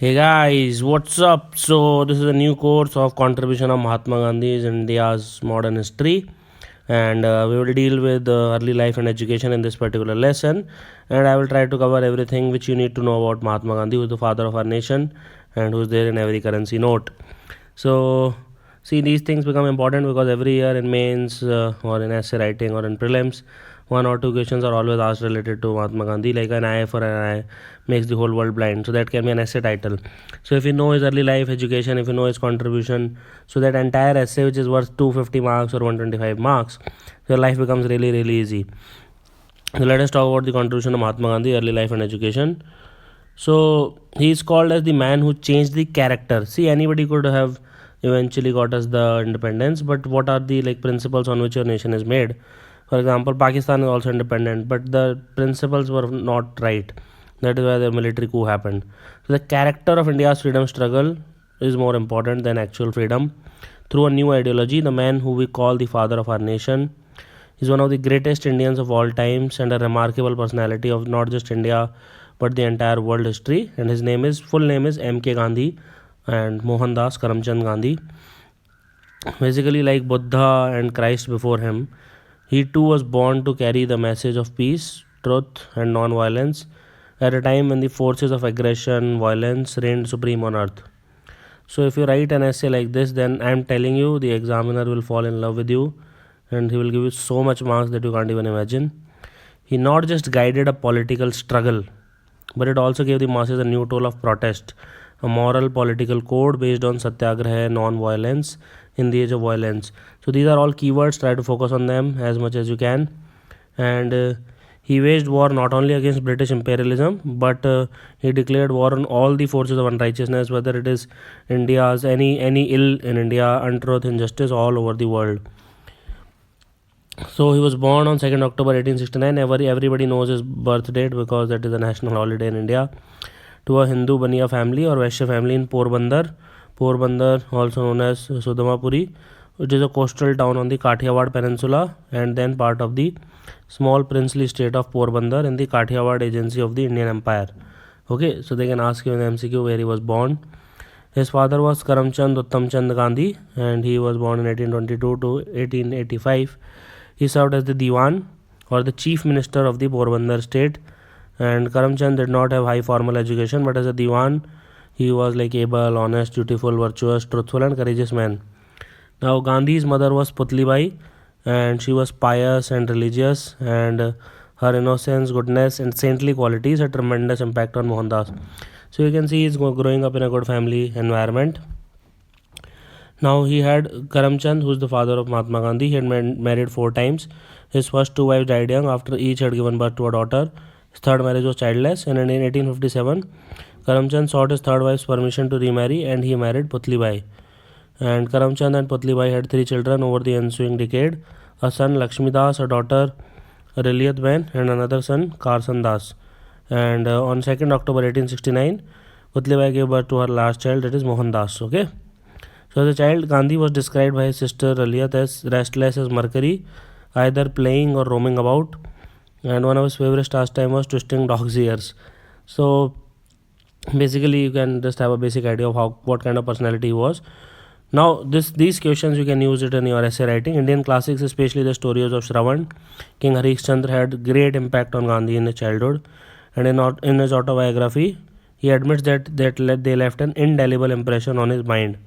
Hey guys, what's up? So this is a new course of contribution of Mahatma Gandhi in India's modern history, and we will deal with early life and education in this particular lesson. And I will try to cover everything which you need to know about Mahatma Gandhi, who is the father of our nation, and who is there in every currency note. So see, these things become important because every year in mains or in essay writing or in prelims, one or two questions are always asked related to Mahatma Gandhi, like an eye for an eye makes the whole world blind. So that can be an essay title. So if you know his early life education, if you know his contribution, so that entire essay which is worth 250 marks or 125 marks, your life becomes really really easy. So let us talk about the contribution of Mahatma Gandhi, early life and education. So he is called as the man who changed the character. See, anybody could have eventually got us the independence, but what are the like principles on which your nation is made? For example, Pakistan is also independent, but the principles were not right. That is why the military coup happened. So the character of India's freedom struggle is more important than actual freedom. Through a new ideology, the man who we call the father of our nation is one of the greatest Indians of all times and a remarkable personality of not just India but the entire world history. And his full name is M.K. Gandhi and Mohandas Karamchand Gandhi. Basically, like Buddha and Christ before him, he too was born to carry the message of peace, truth, and non-violence at a time when the forces of aggression, violence reigned supreme on earth. So, if you write an essay like this, then I'm telling you the examiner will fall in love with you and he will give you so much marks that you can't even imagine. He not just guided a political struggle, but it also gave the masses a new tool of protest, a moral political code based on satyagraha, non-violence in the age of violence. So these are all keywords. Try to focus on them as much as you can. And he waged war not only against British imperialism, but he declared war on all the forces of unrighteousness, whether it is India's any ill in India, untruth, injustice all over the world. So he was born on 2nd October 1869. Everybody knows his birth date because that is a national holiday in India. To a Hindu Baniya family or Vaishya family in Porbandar. Porbandar, also known as Sudamapuri, which is a coastal town on the Kathiawar Peninsula and then part of the small princely state of Porbandar in the Kathiawar agency of the Indian Empire. Okay, so they can ask you in MCQ where he was born. His father was Karamchand Uttamchand Gandhi and he was born in 1822 to 1885. He served as the Diwan or the chief minister of the Porbandar state, and Karamchand did not have high formal education, but as a Diwan he was like able, honest, dutiful, virtuous, truthful and courageous man. Now Gandhi's mother was Putlibai and she was pious and religious, and her innocence, goodness and saintly qualities had tremendous impact on Mohandas. So you can see he's growing up in a good family environment. Now he had Karamchand, who is the father of Mahatma Gandhi. He had married 4 times. His first 2 wives died young after each had given birth to a daughter. His third marriage was childless, and in 1857, Karamchand sought his third wife's permission to remarry, and he married Putlibai. And Karamchand and Putlibai had 3 children over the ensuing decade: a son Lakshmidas, a daughter Riliyat Ben, and another son Karsan Das. And on 2nd October 1869, Putlibai gave birth to her last child, that is Mohandas. Okay. So as a child, Gandhi was described by his sister Raliat as restless as Mercury, either playing or roaming about, and one of his favorite pastime was twisting dog's ears. So basically, you can just have a basic idea of what kind of personality he was. Now, these questions you can use it in your essay writing. Indian classics, especially the stories of Shravan, King Harishchandra, had great impact on Gandhi in his childhood, and in his autobiography, he admits that they left an indelible impression on his mind.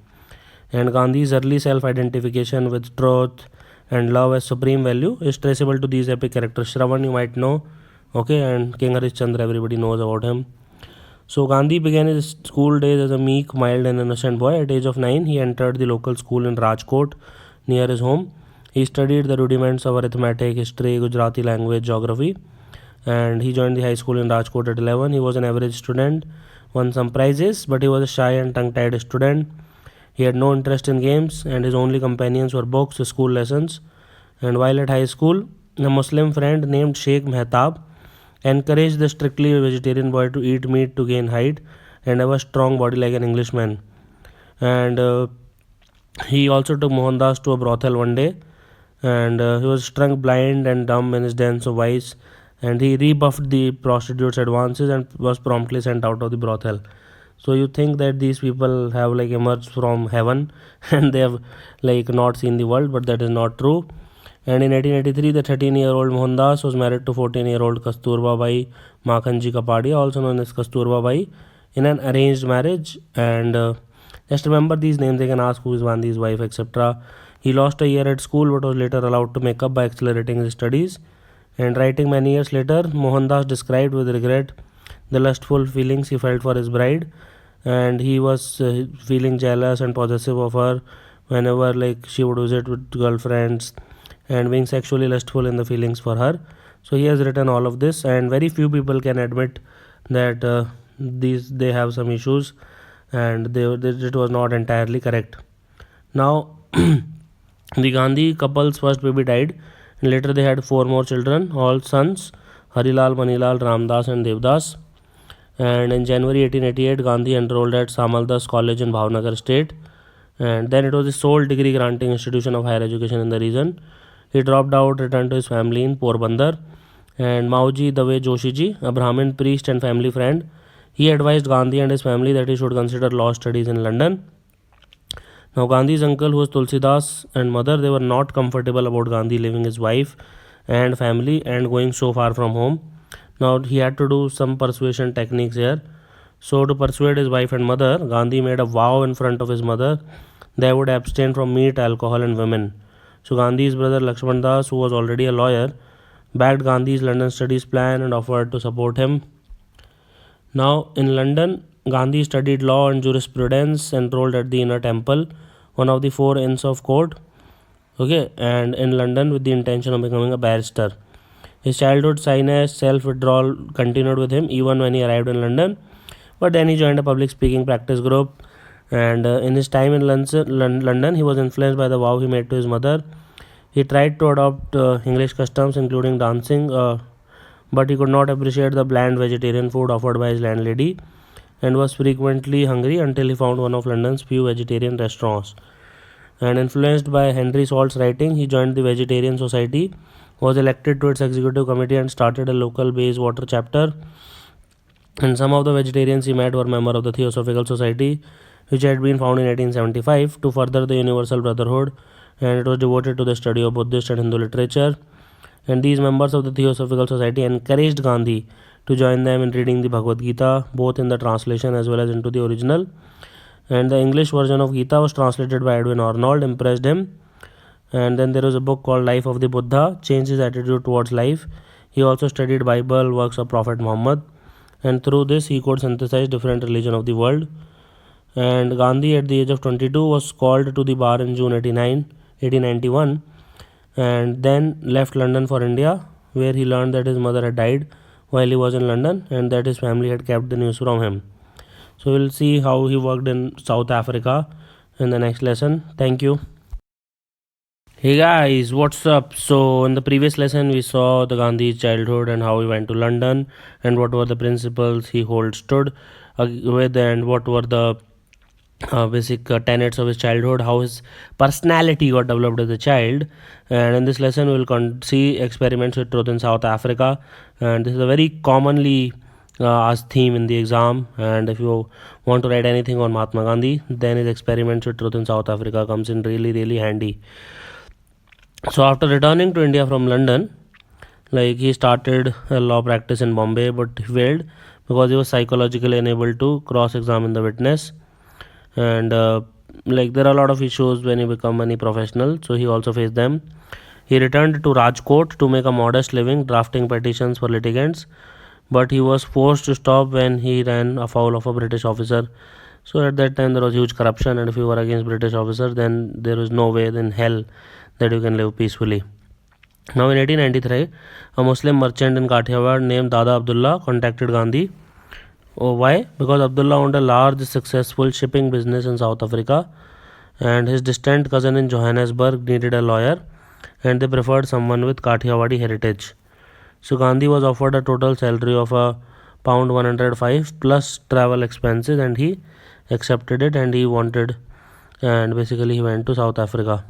And Gandhi's early self-identification with truth and love as supreme value is traceable to these epic characters. Shravan you might know, okay, and King Harishchandra everybody knows about him. So Gandhi began his school days as a meek, mild and innocent boy. At age of 9, he entered the local school in Rajkot near his home. He studied the rudiments of arithmetic, history, Gujarati language, geography, and he joined the high school in Rajkot at 11. He was an average student, won some prizes, but he was a shy and tongue-tied student. He had no interest in games, and his only companions were books, school lessons. And while at high school, a Muslim friend named Sheikh Mehtab encouraged the strictly vegetarian boy to eat meat to gain height and have a strong body like an Englishman. And he also took Mohandas to a brothel one day, and he was struck blind and dumb in his dance of vice, and he rebuffed the prostitutes' advances and was promptly sent out of the brothel. So you think that these people have like emerged from heaven and they have like not seen the world, but that is not true. And in 1883, the 13-year-old Mohandas was married to 14-year-old Kasturba Bai Makhanji Kapadia, also known as Kasturba Bai, in an arranged marriage. And just remember these names, they can ask who is Gandhi's wife, etc. He lost a year at school but was later allowed to make up by accelerating his studies. And writing many years later, Mohandas described with regret the lustful feelings he felt for his bride, and he was feeling jealous and possessive of her whenever like she would visit with girlfriends, and being sexually lustful in the feelings for her. So he has written all of this, and very few people can admit that these they have some issues, and it was not entirely correct. Now, the Gandhi couple's first baby died, and later they had four more children, all sons: Harilal, Manilal, Ramdas, and Devdas. And in January 1888, Gandhi enrolled at Samaldas College in Bhavnagar State, and then it was the sole degree granting institution of higher education in the region. He dropped out, returned to his family in Porbandar, and Mauji Dave Joshiji, a Brahmin priest and family friend, he advised Gandhi and his family that he should consider law studies in London. Now Gandhi's uncle, who was Tulsidas, and mother, they were not comfortable about Gandhi leaving his wife and family and going so far from home. Now he had to do some persuasion techniques here. So to persuade his wife and mother, Gandhi made a vow in front of his mother they would abstain from meat, alcohol, and women. So Gandhi's brother Lakshman Das, who was already a lawyer, backed Gandhi's London studies plan and offered to support him. Now in London, Gandhi studied law and jurisprudence, enrolled at the Inner Temple, one of the four Inns of Court, okay, and in London with the intention of becoming a barrister. His childhood shyness, self-withdrawal continued with him even when he arrived in London, but then he joined a public speaking practice group. And in his time in London, he was influenced by the vow he made to his mother. He tried to adopt English customs, including dancing, but he could not appreciate the bland vegetarian food offered by his landlady, and was frequently hungry until he found one of London's few vegetarian restaurants. And influenced by Henry Salt's writing, he joined the Vegetarian Society, was elected to its executive committee, and started a local Bayswater chapter. And some of the vegetarians he met were members of the Theosophical Society, which had been founded in 1875 to further the Universal Brotherhood, and it was devoted to the study of Buddhist and Hindu literature. And these members of the Theosophical Society encouraged Gandhi to join them in reading the Bhagavad Gita, both in the translation as well as into the original. And the English version of Gita was translated by Edwin Arnold, impressed him. And then there was a book called Life of the Buddha, changed his attitude towards life. He also studied Bible, works of Prophet Muhammad, and through this he could synthesize different religions of the world. And Gandhi at the age of 22 was called to the bar in June 1891, and then left London for India, where he learned that his mother had died while he was in London and that his family had kept the news from him. So we'll see how he worked in South Africa in the next lesson. Thank you. Hey guys, what's up? So in the previous lesson we saw the Gandhi's childhood and how he went to London and what were the principles he stood with, and what were the basic tenets of his childhood, how his personality got developed as a child. And in this lesson we will see experiments with truth in South Africa, and this is a very commonly asked theme in the exam. And if you want to write anything on Mahatma Gandhi, then his experiments with truth in South Africa comes in really handy. So after returning to India from London, like he started a law practice in Bombay, but he failed because he was psychologically unable to cross-examine the witness. And like there are a lot of issues when you become any professional, so he also faced them. He returned to Rajkot to make a modest living drafting petitions for litigants, but he was forced to stop when he ran afoul of a British officer. So at that time there was huge corruption, and if you were against British officers, then there was no way in hell that you can live peacefully. Now in 1893, a Muslim merchant in Kathiawar named Dada Abdullah contacted Gandhi. Why? Because Abdullah owned a large successful shipping business in South Africa, and his distant cousin in Johannesburg needed a lawyer, and they preferred someone with Kathiawadi heritage. So Gandhi was offered a total salary of £105 plus travel expenses, and he accepted it, and basically he went to South Africa.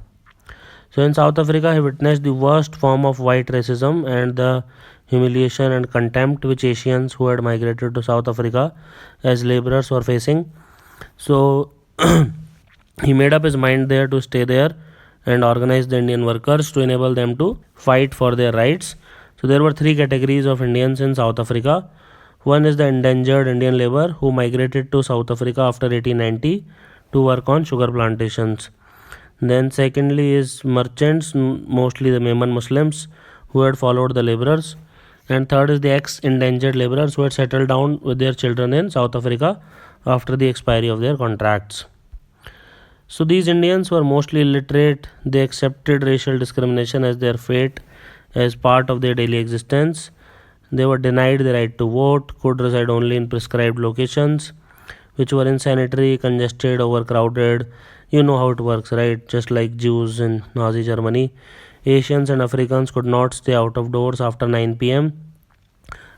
So in South Africa, he witnessed the worst form of white racism and the humiliation and contempt which Asians who had migrated to South Africa as laborers were facing. So he made up his mind there to stay there and organize the Indian workers to enable them to fight for their rights. So there were three categories of Indians in South Africa. One is the endangered Indian labor who migrated to South Africa after 1890 to work on sugar plantations. Then secondly is merchants, mostly the Memon Muslims who had followed the laborers. And third is the ex-endangered laborers who had settled down with their children in South Africa after the expiry of their contracts. So these Indians were mostly illiterate. They accepted racial discrimination as their fate, as part of their daily existence. They were denied the right to vote, could reside only in prescribed locations, which were insanitary, congested, overcrowded. You know how it works, right? Just like Jews in Nazi Germany. Asians and Africans could not stay out of doors after 9 p.m.,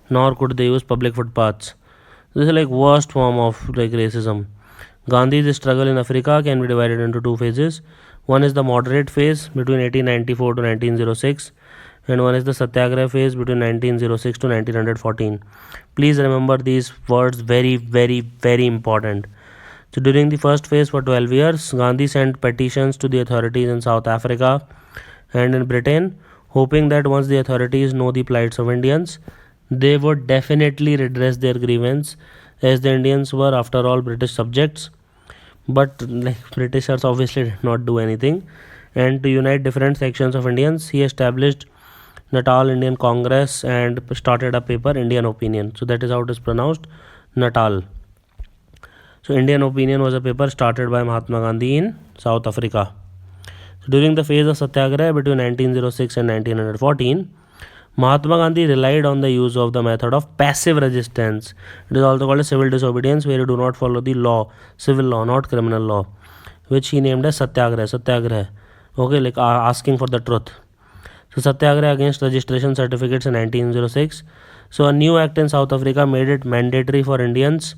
nor could they use public footpaths. This is like worst form of like racism. Gandhi's struggle in Africa can be divided into two phases. One is the moderate phase between 1894 to 1906, and one is the Satyagraha phase between 1906 to 1914. Please remember these words, very, very, very important. So during the first phase for 12 years, Gandhi sent petitions to the authorities in South Africa and in Britain, hoping that once the authorities know the plights of Indians, they would definitely redress their grievance, as the Indians were after all British subjects. But like Britishers obviously did not do anything. And to unite different sections of Indians, he established Natal Indian Congress and started a paper, Indian Opinion. So that is how it is pronounced, Natal. So Indian Opinion was a paper started by Mahatma Gandhi in South Africa. So during the phase of Satyagraha between 1906 and 1914, Mahatma Gandhi relied on the use of the method of passive resistance. It is also called a civil disobedience, where you do not follow the law, civil law, not criminal law, which he named as Satyagraha. Okay, like asking for the truth. So Satyagraha against registration certificates in 1906. So a new act in South Africa made it mandatory for Indians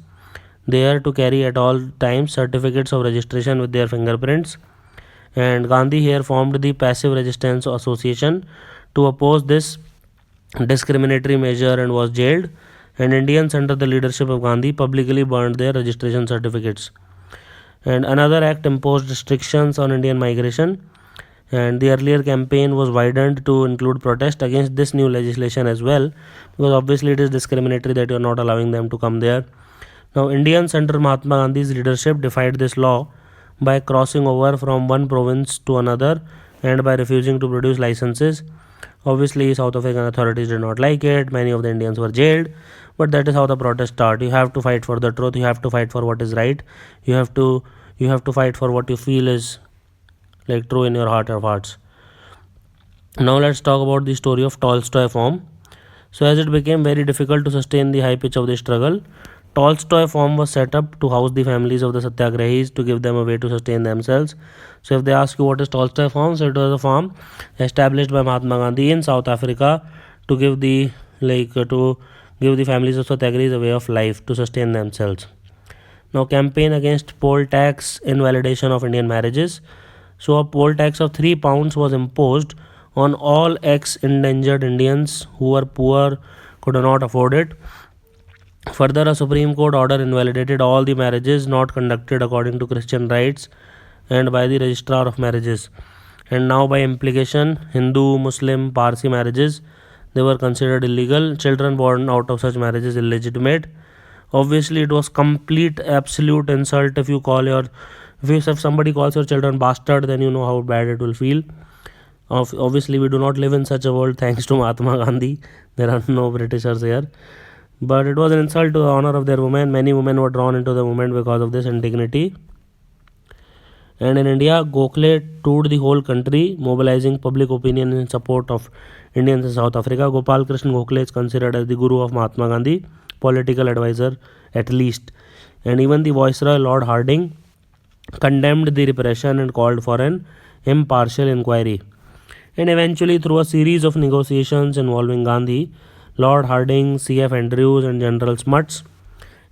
there to carry at all times certificates of registration with their fingerprints. And Gandhi here formed the Passive Resistance Association to oppose this discriminatory measure and was jailed. And Indians under the leadership of Gandhi publicly burned their registration certificates. And another act imposed restrictions on Indian migration, and the earlier campaign was widened to include protest against this new legislation as well, because obviously it is discriminatory that you are not allowing them to come there. Now Indians under Mahatma Gandhi's leadership defied this law by crossing over from one province to another and by refusing to produce licenses. Obviously South African authorities did not like it. Many of the Indians were jailed, but that is how the protest started. You have to fight for the truth, you have to fight for what is right, you have to fight for what you feel is like true in your heart of hearts. Now let's talk about the story of Tolstoy farm. So as it became very difficult to sustain the high pitch of the struggle, Tolstoy farm was set up to house the families of the Satyagrahis, to give them a way to sustain themselves. So if they ask you what is Tolstoy farm, so it was a farm established by Mahatma Gandhi in South Africa to give the families of Satyagrahis a way of life to sustain themselves. Now campaign against poll tax, invalidation of Indian marriages. So a poll tax of £3 was imposed on all ex-endangered Indians who were poor, could not afford it. Further, a Supreme Court order invalidated all the marriages not conducted according to Christian rites and by the registrar of marriages. And now by implication, Hindu, Muslim, Parsi marriages, they were considered illegal. Children born out of such marriages illegitimate. Obviously it was complete absolute insult if somebody calls your children bastard, then you know how bad it will feel. Obviously we do not live in such a world thanks to Mahatma Gandhi. There are no Britishers here. But it was an insult to the honor of their women. Many women were drawn into the movement because of this indignity. And in India, Gokhale toured the whole country, mobilizing public opinion in support of Indians in South Africa. Gopal Krishna Gokhale is considered as the guru of Mahatma Gandhi, political advisor at least. And even the Viceroy Lord Hardinge condemned the repression and called for an impartial inquiry. And eventually, through a series of negotiations involving Gandhi, Lord Hardinge, C.F. Andrews and General Smuts,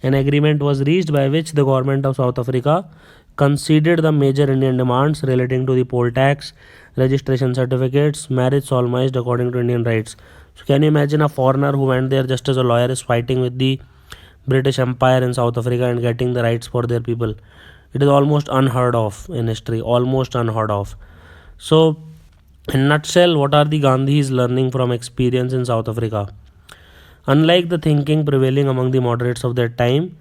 an agreement was reached by which the government of South Africa conceded the major Indian demands relating to the poll tax, registration certificates, marriage solemnized according to Indian rites. So can you imagine a foreigner who went there just as a lawyer is fighting with the British Empire in South Africa and getting the rights for their people? It is almost unheard of in history, almost unheard of. So, in a nutshell, what are the Gandhis learning from experience in South Africa? Unlike the thinking prevailing among the moderates of that time,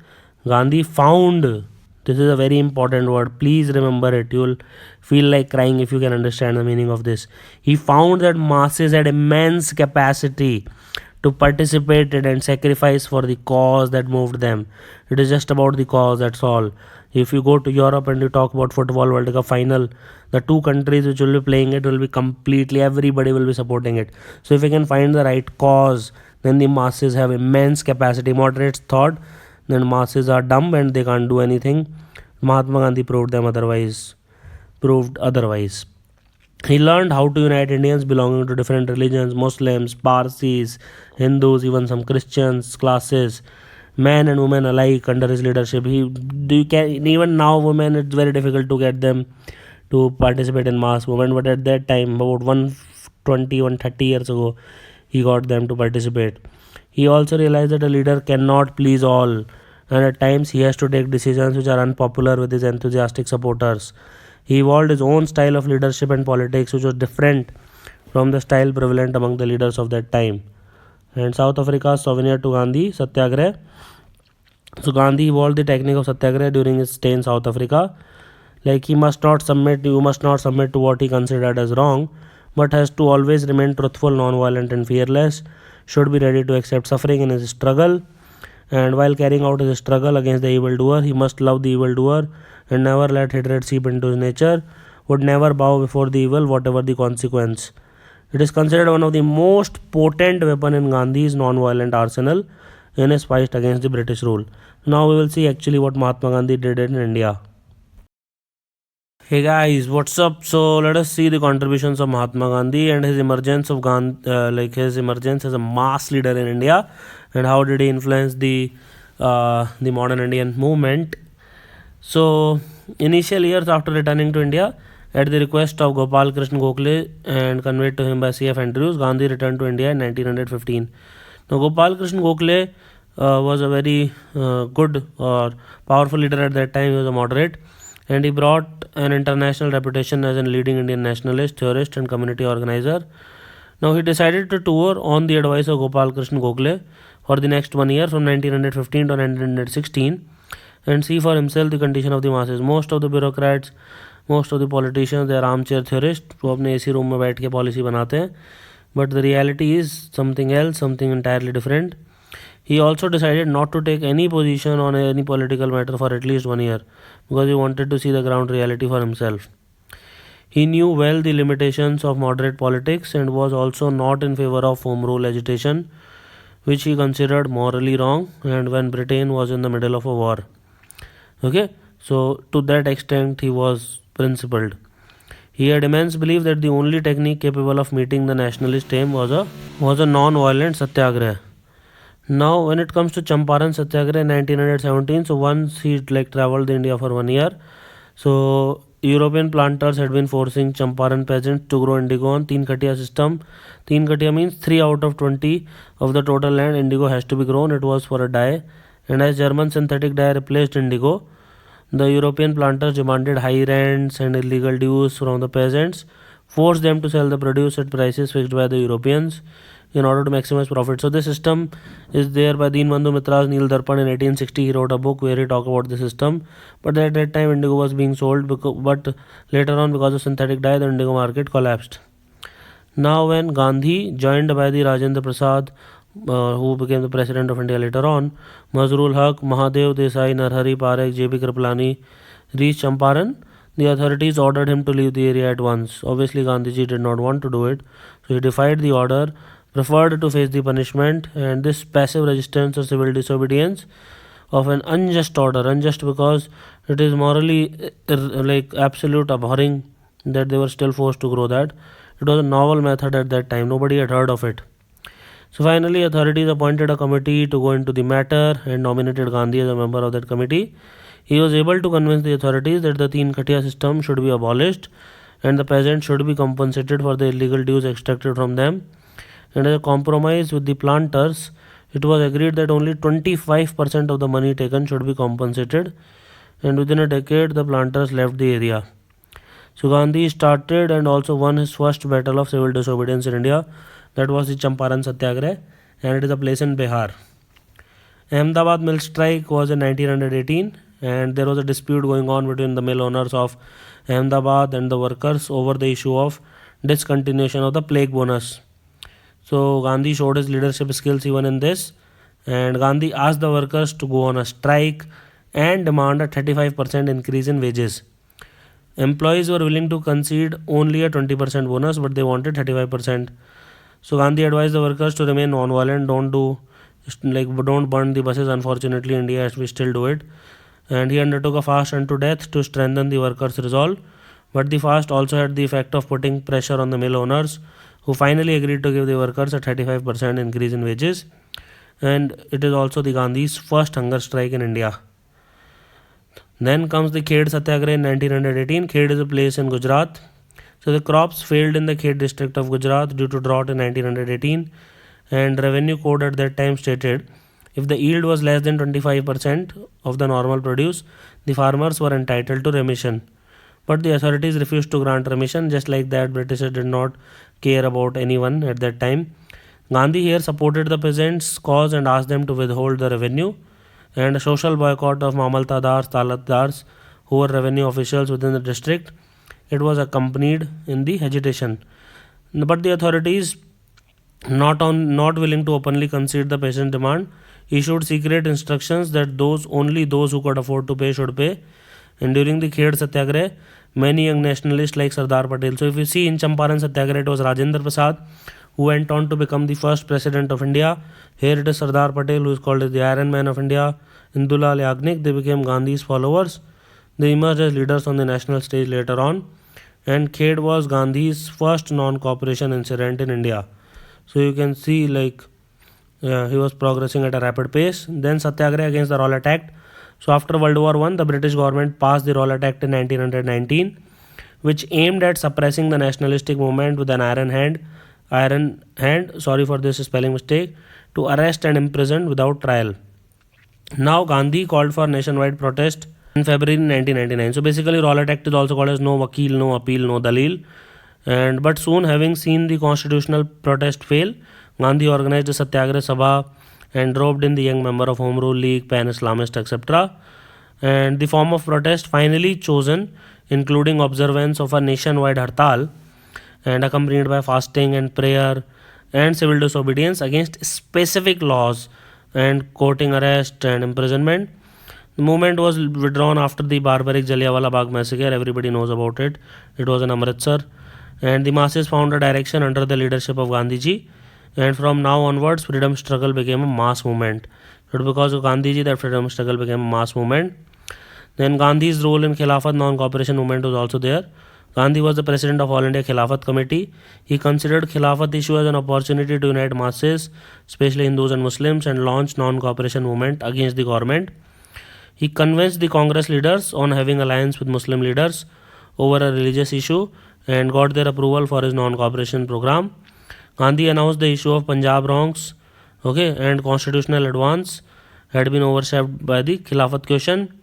Gandhi found, this is a very important word, please remember it, you'll feel like crying if you can understand the meaning of this. He found that masses had immense capacity to participate in and sacrifice for the cause that moved them. It is just about the cause, that's all. If you go to Europe and you talk about football World Cup final, the two countries which will be playing it will be completely, everybody will be supporting it. So if we can find the right cause, then the masses have immense capacity. Moderates thought then masses are dumb and they can't do anything. Mahatma Gandhi proved otherwise. He learned how to unite Indians belonging to different religions, Muslims, Parsis, Hindus, even some Christians, classes, men and women alike under his leadership. Even now women, it's very difficult to get them to participate in mass movement, but at that time, about 130 years ago, he got them to participate. He also realized that a leader cannot please all, and at times he has to take decisions which are unpopular with his enthusiastic supporters. He evolved his own style of leadership and politics, which was different from the style prevalent among the leaders of that time. And South Africa's souvenir to Gandhi, Satyagraha. So Gandhi evolved the technique of Satyagraha during his stay in South Africa. Like you must not submit to what he considered as wrong, but has to always remain truthful, non-violent and fearless, should be ready to accept suffering in his struggle, and while carrying out his struggle against the evildoer, he must love the evildoer and never let hatred seep into his nature, would never bow before the evil, whatever the consequence. It is considered one of the most potent weapon in Gandhi's non-violent arsenal in his fight against the British rule. Now we will see actually what Mahatma Gandhi did in India. Hey guys, what's up? So let us see the contributions of Mahatma Gandhi and his emergence his emergence as a mass leader in India, and how did he influence the modern Indian movement. So initial years after returning to India, at the request of Gopal Krishna Gokhale and conveyed to him by C.F. Andrews, Gandhi returned to India in 1915. Now Gopal Krishna Gokhale was a very good or powerful leader at that time. He was a moderate, and he brought an international reputation as a leading Indian nationalist, theorist and community organizer. Now he decided to tour on the advice of Gopal Krishna Gokhale for the next 1 year from 1915 to 1916 and see for himself the condition of the masses. Most of the bureaucrats, most of the politicians, they are armchair theorists जो अपने AC room में बैठ के policy बनाते हैं, but the reality is something else, something entirely different. He also decided not to take any position on any political matter for at least 1 year because he wanted to see the ground reality for himself. He knew well the limitations of moderate politics and was also not in favor of home rule agitation, which he considered morally wrong, and when Britain was in the middle of a war. Okay, so to that extent he was principled. He had immense belief that the only technique capable of meeting the nationalist aim was a non-violent satyagraha. Now when it comes to Champaran Satyagraha in 1917, so once he traveled India for 1 year, so European planters had been forcing Champaran peasants to grow indigo on Teen Khatia system. Teen Khatia means 3 out of 20 of the total land indigo has to be grown. It was for a dye, and as German synthetic dye replaced indigo, the European planters demanded high rents and illegal dues from the peasants, forced them to sell the produce at prices fixed by the Europeans in order to maximize profit. So this system is there by Deenbandhu Mitra's Neel Darpan in 1860. He wrote a book where he talked about the system. But at that time indigo was being sold, but later on because of synthetic dye the indigo market collapsed. Now when Gandhi, joined by the Rajendra Prasad, who became the president of India later on, Mazrul Haq, Mahadev Desai, Narhari Parekh, J.P. Kripalani, reached Champaran, the authorities ordered him to leave the area at once. Obviously Gandhiji did not want to do it, so he defied the order, preferred to face the punishment, and this passive resistance or civil disobedience of an unjust order, unjust because it is morally absolute abhorring that they were still forced to grow that. It was a novel method at that time, nobody had heard of it. So finally authorities appointed a committee to go into the matter and nominated Gandhi as a member of that committee. He was able to convince the authorities that the Teen Khatia system should be abolished and the peasants should be compensated for the illegal dues extracted from them, and as a compromise with the planters, it was agreed that only 25% of the money taken should be compensated, and within a decade the planters left the area. So Gandhi started and also won his first battle of civil disobedience in India, that was the Champaran Satyagraha, and it is a place in Bihar. Ahmedabad mill strike was in 1918, and there was a dispute going on between the mill owners of Ahmedabad and the workers over the issue of discontinuation of the plague bonus. So Gandhi showed his leadership skills even in this, and Gandhi asked the workers to go on a strike and demand a 35% increase in wages. Employees were willing to concede only a 20% bonus, but they wanted 35%. So Gandhi advised the workers to remain non-violent, don't burn the buses. Unfortunately, India, we still do it. And he undertook a fast unto death to strengthen the workers' resolve. But the fast also had the effect of putting pressure on the mill owners, who finally agreed to give the workers a 35% increase in wages. And it is also the Gandhi's first hunger strike in India. Then comes the Khed Satyagraha in 1918. Khed is a place in Gujarat. So the crops failed in the Khed district of Gujarat due to drought in 1918, and revenue code at that time stated if the yield was less than 25% of the normal produce, the farmers were entitled to remission. But the authorities refused to grant remission. Just like that, Britishers did not care about anyone at that time. Gandhi here supported the peasants' cause and asked them to withhold the revenue, and a social boycott of Mamaltadars, Talatdars, who were revenue officials within the district, it was accompanied in the agitation. But the authorities, not willing to openly concede the peasant demand, issued secret instructions that only those who could afford to pay should pay. And during the Khed Satyagraha, many young nationalists like Sardar Patel. So if you see in Champaran Satyagraha, it was Rajendra Prasad who went on to become the first president of India. Here it is Sardar Patel, who is called as the Iron Man of India. Indulal Yagnik, they became Gandhi's followers. They emerged as leaders on the national stage later on. And Khed was Gandhi's first non-cooperation incident in India. So you can see he was progressing at a rapid pace. Then Satyagraha against the Rowlatt Act. So after World War I, the British government passed the Rowlatt Act in 1919, which aimed at suppressing the nationalistic movement with an iron hand, sorry for this spelling mistake, to arrest and imprison without trial. Now Gandhi called for nationwide protest in February 1999. So basically Rowlatt Act is also called as no Vakil, no Appeal, no Dalil. But soon, having seen the constitutional protest fail, Gandhi organized a Satyagraha Sabha and roped in the young member of Home Rule League, Pan-Islamist, etc. And the form of protest finally chosen, including observance of a nationwide hartal and accompanied by fasting and prayer and civil disobedience against specific laws and courting arrest and imprisonment. The movement was withdrawn after the barbaric Jallianwala Bagh massacre. Everybody knows about it. It was in Amritsar. And the masses found a direction under the leadership of Gandhiji. And from now onwards, freedom struggle became a mass movement. But because of Gandhiji, that freedom struggle became a mass movement. Then Gandhi's role in Khilafat non-cooperation movement was also there. Gandhi was the president of All India Khilafat Committee. He considered Khilafat issue as an opportunity to unite masses, especially Hindus and Muslims, and launched non-cooperation movement against the government. He convinced the Congress leaders on having alliance with Muslim leaders over a religious issue and got their approval for his non-cooperation program. Gandhi announced the issue of Punjab wrongs, and constitutional advance had been overshadowed by the Khilafat question.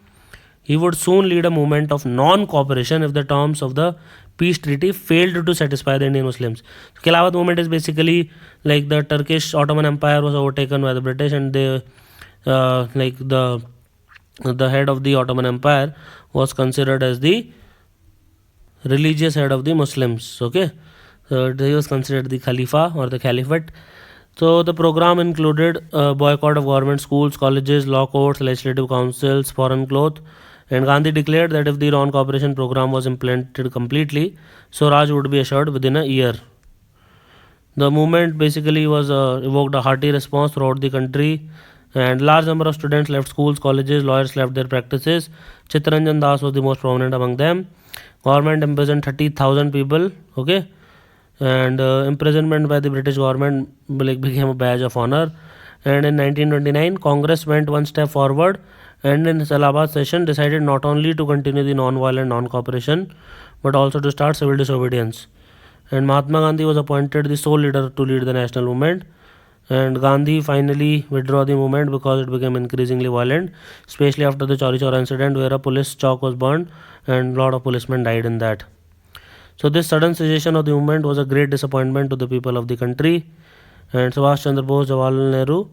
He would soon lead a movement of non-cooperation if the terms of the peace treaty failed to satisfy the Indian Muslims. Khilafat movement is basically like the Turkish Ottoman Empire was overtaken by the British, and they the head of the Ottoman Empire was considered as the religious head of the Muslims. So he was considered the Khalifa or the Caliphate. So the program included boycott of government schools, colleges, law courts, legislative councils, foreign cloth. And Gandhi declared that if the non-cooperation program was implemented completely, Swaraj would be assured within a year. The movement basically was evoked a hearty response throughout the country, and large number of students left schools, colleges, lawyers left their practices. Chittaranjan Das was the most prominent among them. Government imprisoned 30,000 people, and imprisonment by the British government became a badge of honor. And in 1929, Congress went one step forward and in Allahabad session decided not only to continue the non-violent non-cooperation but also to start civil disobedience. and Mahatma Gandhi was appointed the sole leader to lead the national movement. And Gandhi finally withdrew the movement because it became increasingly violent, especially after the Chauri Chaura incident where a police chalk was burned and a lot of policemen died in that. So this sudden cessation of the movement was a great disappointment to the people of the country, and Subhash Chandra Bose, Jawaharlal Nehru,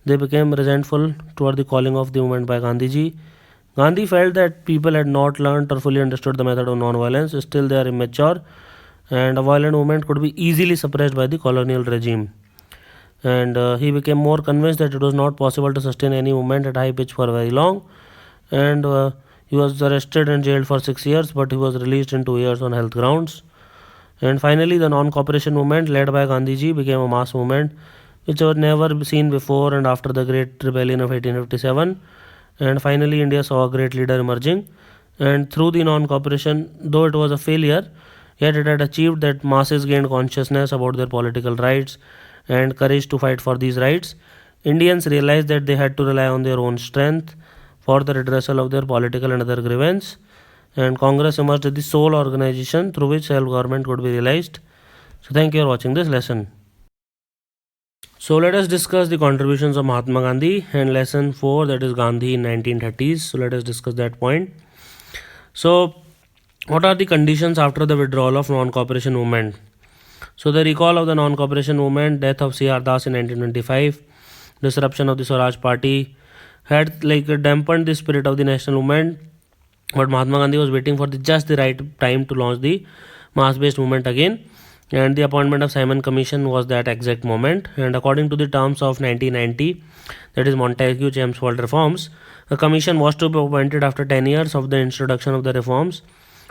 they became resentful toward the calling of the movement by Gandhiji. Gandhi felt that people had not learnt or fully understood the method of non-violence, still they are immature, and a violent movement could be easily suppressed by the colonial regime. And he became more convinced that it was not possible to sustain any movement at high pitch for very long, and he was arrested and jailed for 6 years, but he was released in 2 years on health grounds. And finally, the non-cooperation movement led by Gandhiji became a mass movement which was never seen before and after the Great Rebellion of 1857. And finally, India saw a great leader emerging. And through the non-cooperation, though it was a failure, yet it had achieved that masses gained consciousness about their political rights and courage to fight for these rights. Indians realized that they had to rely on their own strength for the redressal of their political and other grievances, and Congress emerged as the sole organization through which self-government could be realized. So thank you for watching this lesson. So let us discuss the contributions of Mahatma Gandhi and lesson 4, that is Gandhi in 1930s. So let us discuss that point. So what are the conditions after the withdrawal of non-cooperation movement? So the recall of the non-cooperation movement, death of C.R. Das in 1925, disruption of the Swaraj Party had dampened the spirit of the national movement, but Mahatma Gandhi was waiting for just the right time to launch the mass-based movement again, and the appointment of Simon Commission was that exact moment. And according to the terms of 1990, that is Montagu-Chelmsford reforms, a commission was to be appointed after 10 years of the introduction of the reforms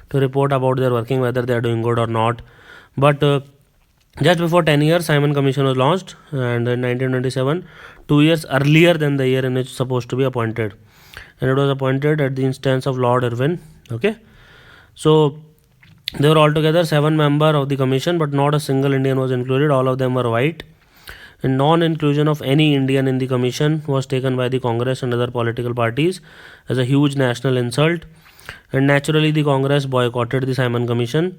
to report about their working, whether they are doing good or not. But just before 10 years, Simon Commission was launched, and in 1997, 2 years earlier than the year in which it was supposed to be appointed, and it was appointed at the instance of Lord Irwin. Okay, so there were altogether 7 members of the commission, but not a single Indian was included. All of them were white, and non-inclusion of any Indian in the commission was taken by the Congress and other political parties as a huge national insult, and naturally the Congress boycotted the Simon Commission.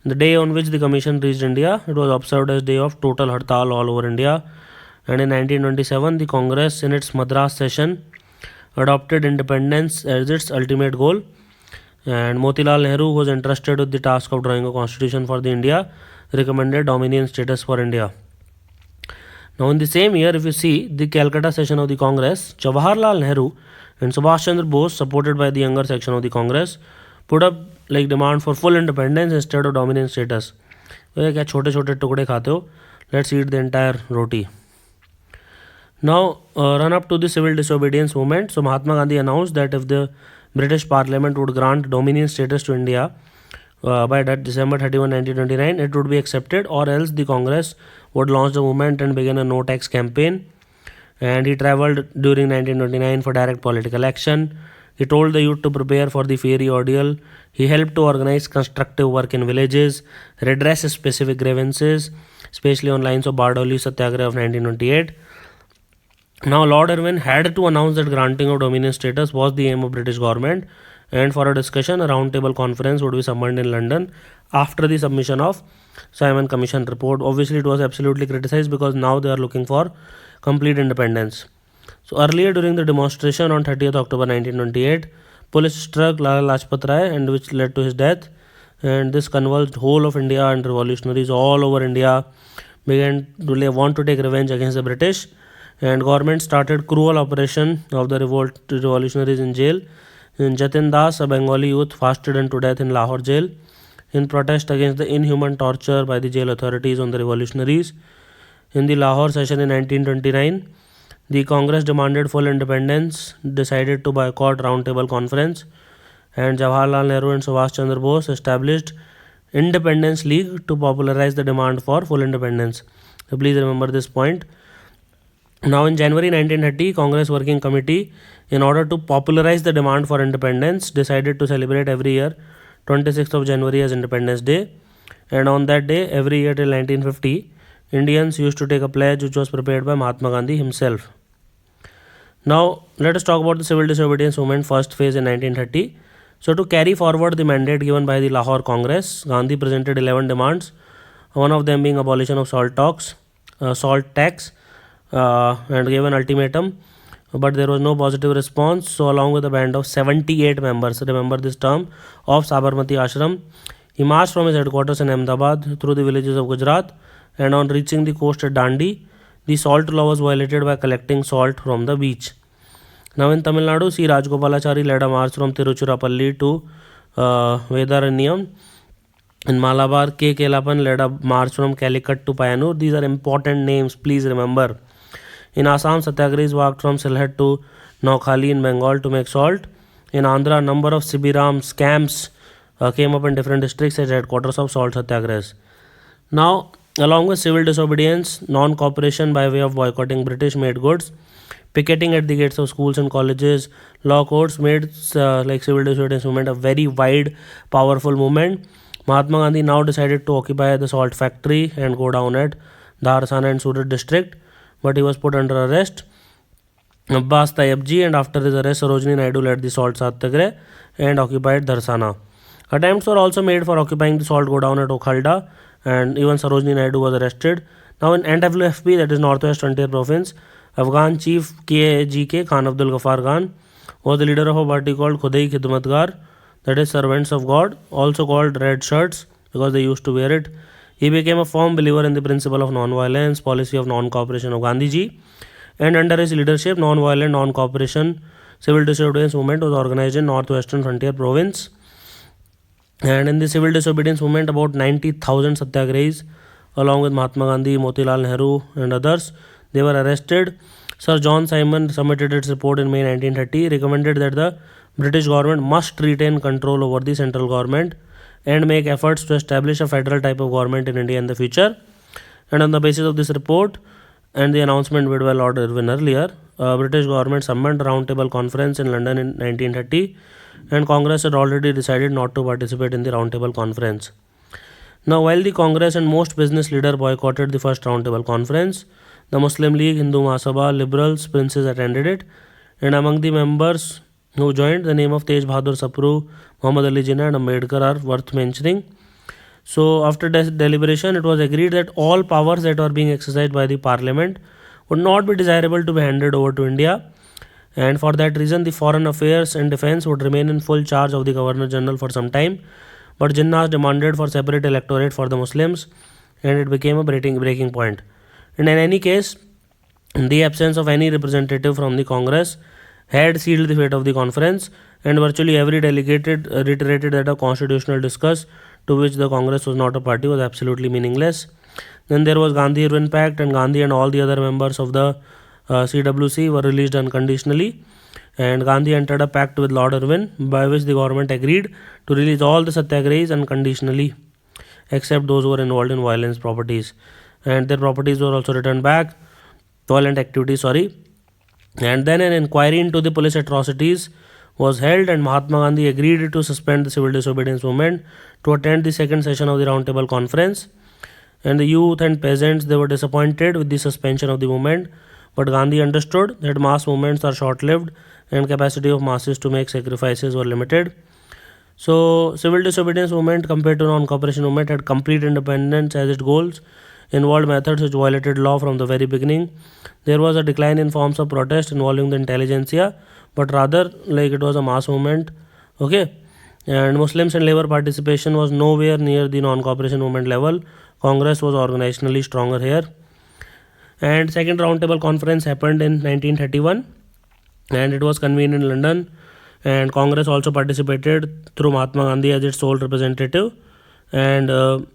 The day on which the commission reached India, it was observed as day of total hartal all over India, and in 1927 the Congress in its Madras session adopted independence as its ultimate goal, and Motilal Nehru, who was entrusted with the task of drawing a constitution for the India, recommended dominion status for India. Now in the same year, if you see the Calcutta session of the Congress, Jawaharlal Nehru and Subhash Chandra Bose, supported by the younger section of the Congress, put up demand for full independence instead of dominion status. क्या छोटे छोटे टुकड़े खाते हो? Let's eat the entire roti. Now run up to the civil disobedience movement. So Mahatma Gandhi announced that if the British Parliament would grant dominion status to India by that December 31, 1929, it would be accepted, or else the Congress would launch the movement and begin a no-tax campaign. And he travelled during 1929 for direct political action. He told the youth to prepare for the fiery ordeal. He helped to organize constructive work in villages, redress specific grievances, especially on lines of Bardoli Satyagraha of 1928. Now Lord Irwin had to announce that granting of dominion status was the aim of British government, and for a discussion, a roundtable conference would be summoned in London after the submission of Simon Commission report. Obviously it was absolutely criticized because now they are looking for complete independence. So earlier during the demonstration on 30th October 1928, police struck Lala Lajpat Rai, and which led to his death, and this convulsed whole of India, and revolutionaries all over India began to want to take revenge against the British, and government started cruel operation of the revolutionaries in jail. In Jatin Das, a Bengali youth, fasted unto death in Lahore jail in protest against the inhuman torture by the jail authorities on the revolutionaries. In the Lahore session in 1929, the Congress demanded full independence, decided to boycott roundtable conference, and Jawaharlal Nehru and Subhash Chandra Bose established Independence League to popularize the demand for full independence. So please remember this point. Now in January 1930, Congress Working Committee, in order to popularize the demand for independence, decided to celebrate every year 26th of January as Independence Day, and on that day every year till 1950, Indians used to take a pledge which was prepared by Mahatma Gandhi himself. Now let us talk about the civil disobedience movement first phase in 1930. So to carry forward the mandate given by the Lahore Congress, Gandhi presented 11 demands one of them being abolition of salt tax, and gave an ultimatum, but there was no positive response. So along with a band of 78 members, remember this term, of Sabarmati Ashram, he marched from his headquarters in Ahmedabad through the villages of Gujarat, and on reaching the coast at Dandi, the salt law was violated by collecting salt from the beach. Now in Tamil Nadu, C. Rajgopalachari led a march from Tiruchirappalli to Vedaranyam. In Malabar, K. Kelapan led a march from Calicut to Payanur. These are important names, please remember. In Assam, Satyagrahis walked from Sylhet to Noakhali in Bengal to make salt. In Andhra, a number of Sibirams camps came up in different districts as headquarters of salt satyagrahs. Now, along with civil disobedience, non-cooperation by way of boycotting British made goods, picketing at the gates of schools and colleges, law courts made like civil disobedience movement a very wide, powerful movement. Mahatma Gandhi now decided to occupy the salt factory and go down at Dharsana and Surat district, but he was put under arrest. Abbas Tayyabji, and after his arrest, Sarojini Naidu led the salt satyagrah and occupied Dharsana. Attempts were also made for occupying the salt godown at Okhalda, and even Sarojini Naidu was arrested. Now in NWFP, that is Northwest Frontier Province, Afghan chief KGK, Khan Abdul Ghaffar Khan, was the leader of a party called Khudai Khidmatgar, that is Servants of God, also called Red Shirts because they used to wear it. He became a firm believer in the principle of non-violence, policy of non-cooperation of Gandhiji, and under his leadership, non-violent, non-cooperation civil disobedience movement was organized in Northwestern Frontier Province. And in the civil disobedience movement, about 90,000 satyagrahis, along with Mahatma Gandhi, Motilal Nehru, and others, they were arrested. Sir John Simon submitted its report in May 1930, recommended that the British government must retain control over the central government and make efforts to establish a federal type of government in India in the future. And on the basis of this report and the announcement made by Lord Irwin earlier, British government summoned a roundtable conference in London in 1930, and Congress had already decided not to participate in the roundtable conference. Now, while the Congress and most business leaders boycotted the first roundtable conference, the Muslim League, Hindu Mahasabha, liberals, princes attended it, and among the members who joined, the name of Tej Bahadur Sapru, Muhammad Ali Jinnah, and Ambedkar are worth mentioning. So, after deliberation, it was agreed that all powers that were being exercised by the parliament would not be desirable to be handed over to India, and for that reason, the foreign affairs and defense would remain in full charge of the Governor General for some time. But Jinnah demanded for separate electorate for the Muslims, and it became a breaking point. And in any case, in the absence of any representative from the Congress, had sealed the fate of the conference, and virtually every delegate reiterated that a constitutional discuss to which the Congress was not a party was absolutely meaningless. Then there was Gandhi-Irwin Pact, and Gandhi and all the other members of the CWC were released unconditionally, and Gandhi entered a pact with Lord Irwin by which the government agreed to release all the satyagrahis unconditionally except those who were involved in violent properties, and their properties were also returned back, violent activities, and then an inquiry into the police atrocities was held, and Mahatma Gandhi agreed to suspend the civil disobedience movement to attend the second session of the roundtable conference. And the youth and peasants, they were disappointed with the suspension of the movement, but Gandhi understood that mass movements are short-lived and capacity of masses to make sacrifices were limited. So civil disobedience movement compared to non-cooperation movement had complete independence as its goals, involved methods which violated law from the very beginning. There was a decline in forms of protest involving the intelligentsia, but rather like it was a mass movement. And Muslims and labor participation was nowhere near the non-cooperation movement level. Congress was organizationally stronger here. And second roundtable conference happened in 1931, and it was convened in London, and Congress also participated through Mahatma Gandhi as its sole representative, and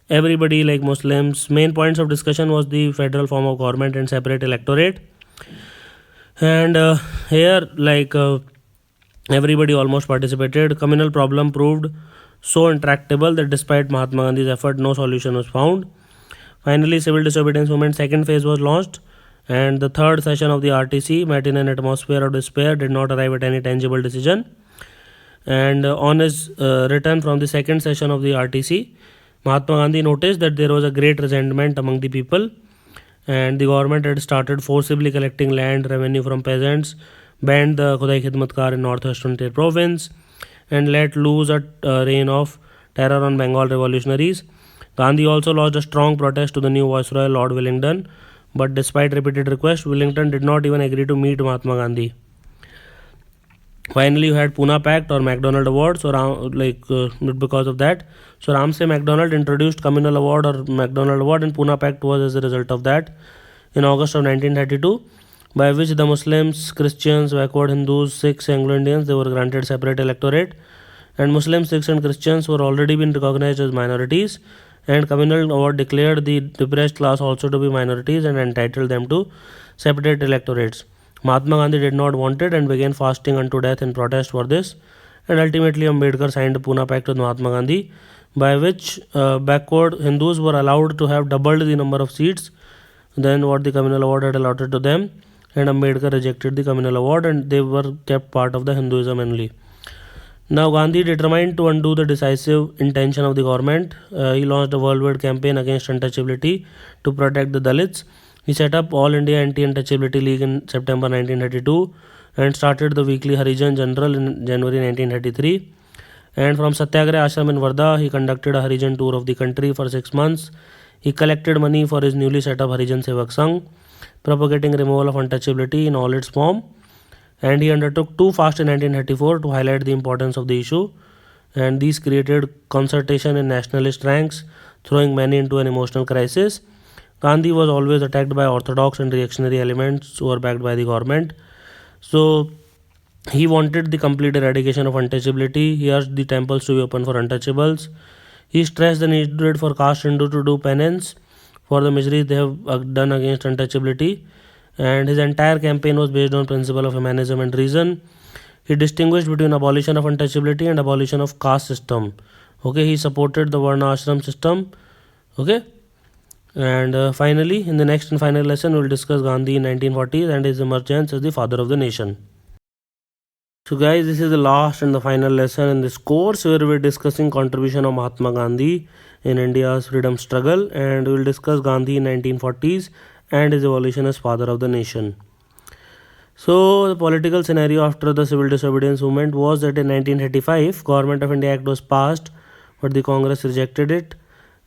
everybody like Muslims, main points of discussion was the federal form of government and separate electorate. And here everybody almost participated. Communal problem proved so intractable that despite Mahatma Gandhi's effort, no solution was found. Finally, civil disobedience movement second phase was launched, and the third session of the RTC met in an atmosphere of despair, did not arrive at any tangible decision. And on his return from the second session of the RTC, Mahatma Gandhi noticed that there was a great resentment among the people, and the government had started forcibly collecting land revenue from peasants, banned the Khudai Khidmatkar in Northwest Frontier Province, and let loose a reign of terror on Bengal revolutionaries. Gandhi also lodged a strong protest to the new Viceroy Lord Wellington, but despite repeated requests, Wellington did not even agree to meet Mahatma Gandhi. Finally, you had Pune Pact or MacDonald Award. So, because of that, so Ramsay MacDonald introduced Communal Award or MacDonald Award, and Pune Pact was as a result of that in August of 1932, by which the Muslims, Christians, backward Hindus, Sikhs, Anglo-Indians, they were granted separate electorate, and Muslims, Sikhs, and Christians were already been recognized as minorities. And Communal Award declared the depressed class also to be minorities and entitled them to separate electorates. Mahatma Gandhi did not want it and began fasting unto death in protest for this. And ultimately, Ambedkar signed a Pune Pact with Mahatma Gandhi, by which backward Hindus were allowed to have doubled the number of seats than what the Communal Award had allotted to them. And Ambedkar rejected the Communal Award, and they were kept part of the Hinduism only. Now, Gandhi determined to undo the decisive intention of the government. He launched a worldwide campaign against untouchability to protect the Dalits. He set up All India Anti-Untouchability League in September 1932 and started the weekly Harijan General in January 1933. And from Satyagraha Ashram in Wardha, he conducted a Harijan tour of the country for 6 months. He collected money for his newly set up Harijan Sevak Sangh, propagating removal of untouchability in all its form. And he undertook 2 fasts in 1934 to highlight the importance of the issue. And these created concertation in nationalist ranks, throwing many into an emotional crisis. Gandhi was always attacked by orthodox and reactionary elements who were backed by the government. So he wanted the complete eradication of untouchability. He urged the temples to be open for untouchables. He stressed the need for caste Hindu to do penance for the miseries they have done against untouchability. And his entire campaign was based on principle of humanism and reason. He distinguished between abolition of untouchability and abolition of caste system. Okay, he supported the Varna Ashram system. Okay. And finally, in the next and final lesson, we will discuss Gandhi in 1940s and his emergence as the father of the nation. So guys, this is the last and the final lesson in this course where we are discussing contribution of Mahatma Gandhi in India's freedom struggle, and we will discuss Gandhi in 1940s and his evolution as father of the nation. So the political scenario after the civil disobedience movement was that in 1935, Government of India Act was passed, but the Congress rejected it.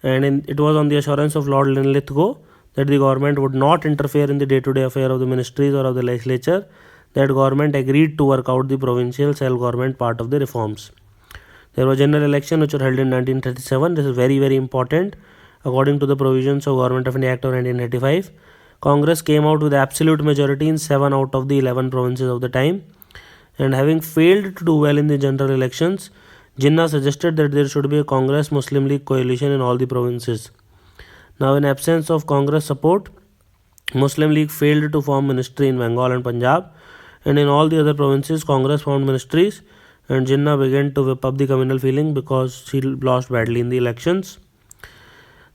And it was on the assurance of Lord Linlithgow that the government would not interfere in the day-to-day affair of the ministries or of the legislature, that government agreed to work out the provincial self-government part of the reforms. There was a general election which was held in 1937. This is very, very important. According to the provisions of Government of India Act of 1935, Congress came out with absolute majority in 7 out of the 11 provinces of the time. And having failed to do well in the general elections, Jinnah suggested that there should be a Congress Muslim League coalition in all the provinces. Now, in absence of Congress support, Muslim League failed to form ministry in Bengal and Punjab, and in all the other provinces, Congress formed ministries, and Jinnah began to whip up the communal feeling because he lost badly in the elections.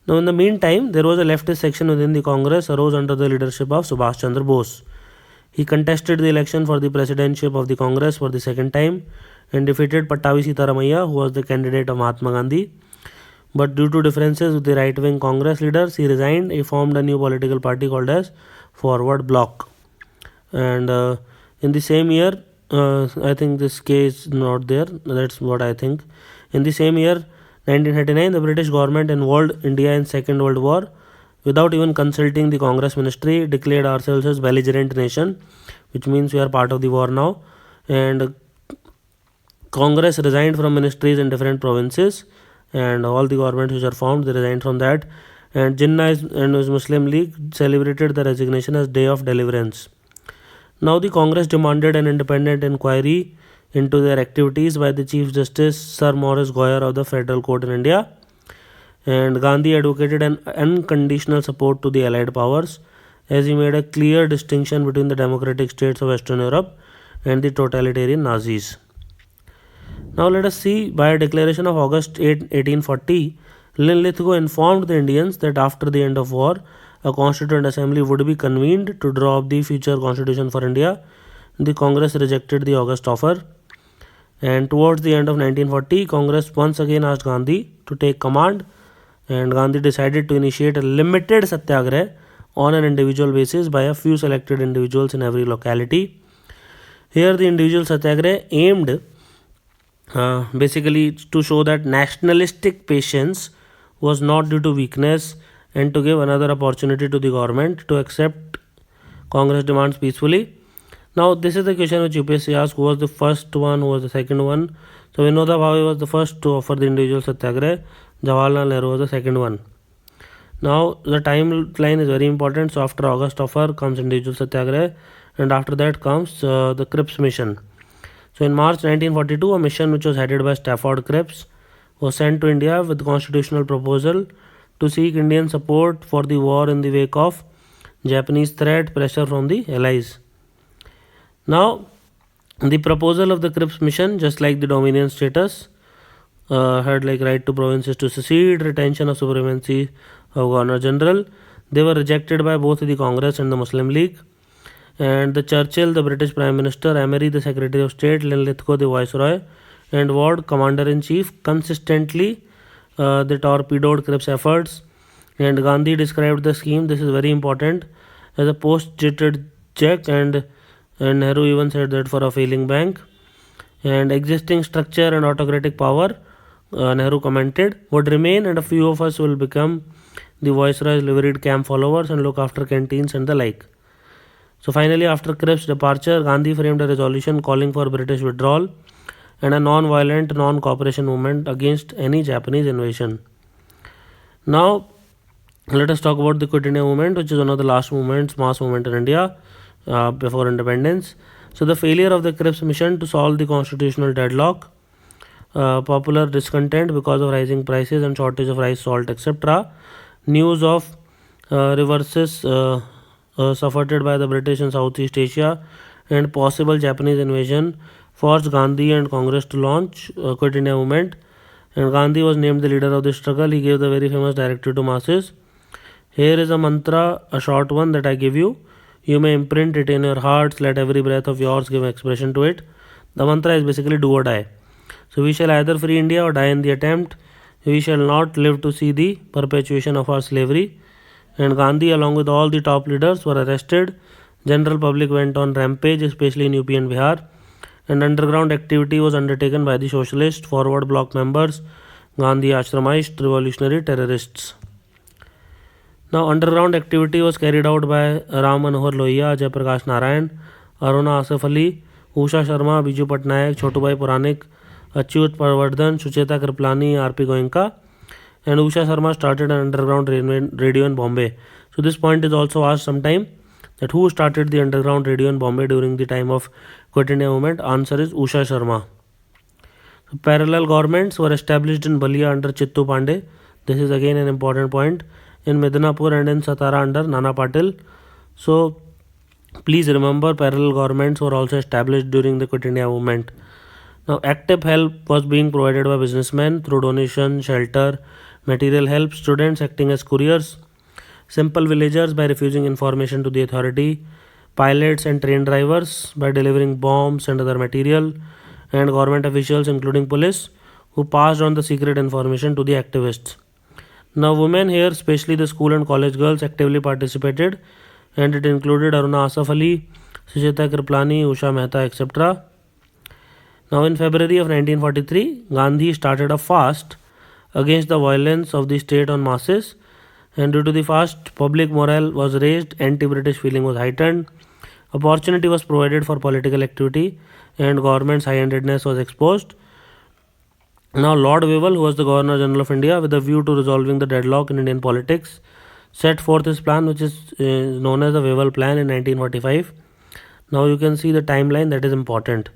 Now, in the meantime, there was a leftist section within the Congress arose under the leadership of Subhash Chandra Bose. He contested the election for the presidentship of the Congress for the second time and defeated Pattavi Sitaramaiah, who was the candidate of Mahatma Gandhi. But due to differences with the right-wing Congress leaders, he resigned. He formed a new political party called as Forward Bloc. And in the same year, I think this case is not there. That's what I think. In the same year, 1939, the British government involved India in Second World War without even consulting the Congress ministry, declared ourselves as belligerent nation, which means we are part of the war now. And Congress resigned from ministries in different provinces, and all the governments which are formed, they resigned from that. And Jinnah and his Muslim League celebrated the resignation as Day of Deliverance. Now the Congress demanded an independent inquiry into their activities by the Chief Justice Sir Maurice Goyer of the Federal Court in India. And Gandhi advocated an unconditional support to the Allied powers, as he made a clear distinction between the democratic states of Western Europe and the totalitarian Nazis. Now let us see, by a declaration of August 8, 1840, Linlithgow informed the Indians that after the end of war, a constituent assembly would be convened to draw up the future constitution for India. The Congress rejected the August offer. And towards the end of 1940, Congress once again asked Gandhi to take command, and Gandhi decided to initiate a limited satyagraha on an individual basis by a few selected individuals in every locality. Here the individual satyagraha aimed basically to show that nationalistic patience was not due to weakness and to give another opportunity to the government to accept Congress demands peacefully. Now, this is the question which UPSC asked: who was the first one, who was the second one? So, Vinoba Bhave was the first to offer the individual satyagrah. Jawaharlal Nehru was the second one. Now, the timeline is very important. So, after August offer comes individual satyagrah, and after that comes the Cripps mission. So, in March 1942, a mission which was headed by Stafford Cripps was sent to India with constitutional proposal to seek Indian support for the war in the wake of Japanese threat pressure from the Allies. Now, the proposal of the Cripps mission, just like the Dominion status, had like right to provinces to secede, retention of supremacy of Governor General. They were rejected by both the Congress and the Muslim League. And the Churchill, the British Prime Minister, Emery, the Secretary of State, Linlithgow, the Viceroy, and Ward, Commander-in-Chief, consistently they torpedoed Cripps' efforts. And Gandhi described the scheme, this is very important, as a post-dated check, and Nehru even said that for a failing bank. And existing structure and autocratic power, Nehru commented, would remain, and a few of us will become the Viceroy's liveried camp followers and look after canteens and the like. So finally, after Cripps' departure, Gandhi framed a resolution calling for British withdrawal and a non-violent, non-cooperation movement against any Japanese invasion. Now, let us talk about the Quit India movement, which is one of the last movements, mass movement in India before independence. So the failure of the Cripps mission to solve the constitutional deadlock, popular discontent because of rising prices and shortage of rice, salt, etc., news of reverses suffered by the British in Southeast Asia, and possible Japanese invasion forced Gandhi and Congress to launch Quit India movement. And Gandhi was named the leader of the struggle. He gave the very famous directive to masses. Here is a mantra, a short one that I give you. You may imprint it in your hearts. Let every breath of yours give expression to it. The mantra is basically do or die. So we shall either free India or die in the attempt. We shall not live to see the perpetuation of our slavery. And Gandhi, along with all the top leaders, were arrested. General public went on rampage, especially in UP and Bihar. And underground activity was undertaken by the socialist forward bloc members, Gandhi Ashramite, revolutionary terrorists. Now, underground activity was carried out by Ram Manohar Lohia, Jai Prakash Narayan, Aruna Asif Ali, Usha Sharma, Biju Patnaik, Chotubhai Puranik, Achyut Parvardhan, Sucheta Kriplani, R.P. Goenka. And Usha Sharma started an underground radio in Bombay. So this point is also asked sometime, that who started the underground radio in Bombay during the time of Quit India movement? Answer is Usha Sharma. So parallel governments were established in Balia under Chittu Pandey. This is again an important point. In Midnapur and in Satara under Nana Patil. So please remember, parallel governments were also established during the Quit India movement. Now, active help was being provided by businessmen through donation, shelter, material help, students acting as couriers, simple villagers by refusing information to the authority, pilots and train drivers by delivering bombs and other material, and government officials including police who passed on the secret information to the activists. Now, women here, especially the school and college girls, actively participated, and it included Aruna Asif Ali, Sucheta Kriplani, Usha Mehta, etc. Now, in February of 1943, Gandhi started a fast against the violence of the state on masses, and due to the fast, public morale was raised, anti-British feeling was heightened, opportunity was provided for political activity, and government's high-handedness was exposed. Now, Lord Wavell, who was the Governor General of India, with a view to resolving the deadlock in Indian politics, set forth his plan, which is known as the Wavell Plan in 1945. Now, you can see the timeline that is important.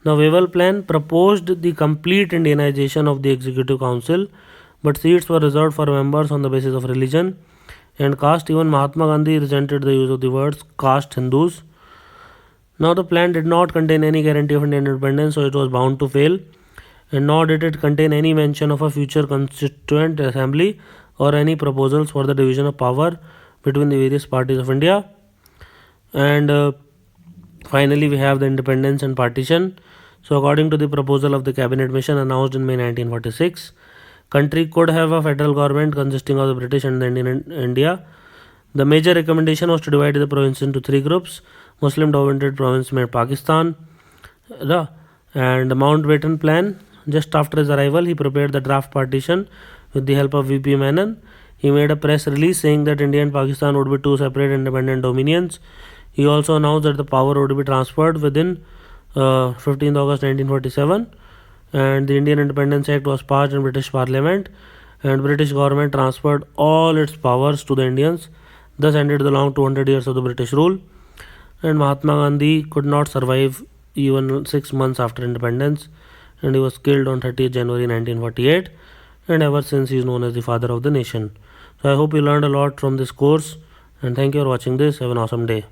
Now, Wavell Plan proposed the complete Indianization of the Executive Council, but seats were reserved for members on the basis of religion and caste. Even Mahatma Gandhi resented the use of the words caste Hindus. Now, the plan did not contain any guarantee of Indian independence, so it was bound to fail. And nor did it contain any mention of a future constituent assembly or any proposals for the division of power between the various parties of India. And finally, we have the independence and partition. So, according to the proposal of the cabinet mission announced in May 1946, country could have a federal government consisting of the British and the Indian India. The major recommendation was to divide the province into three groups. Muslim dominated province made Pakistan, and the Mountbatten Plan, just after his arrival, he prepared the draft partition with the help of VP Menon. He made a press release saying that India and Pakistan would be two separate independent dominions. He also announced that the power would be transferred within 15th August 1947, and the Indian Independence Act was passed in British Parliament, and British government transferred all its powers to the Indians. Thus ended the long 200 years of the British rule. And Mahatma Gandhi could not survive even 6 months after independence, and he was killed on 30th January 1948, and ever since he is known as the father of the nation. So I hope you learned a lot from this course, and thank you for watching this. Have an awesome day.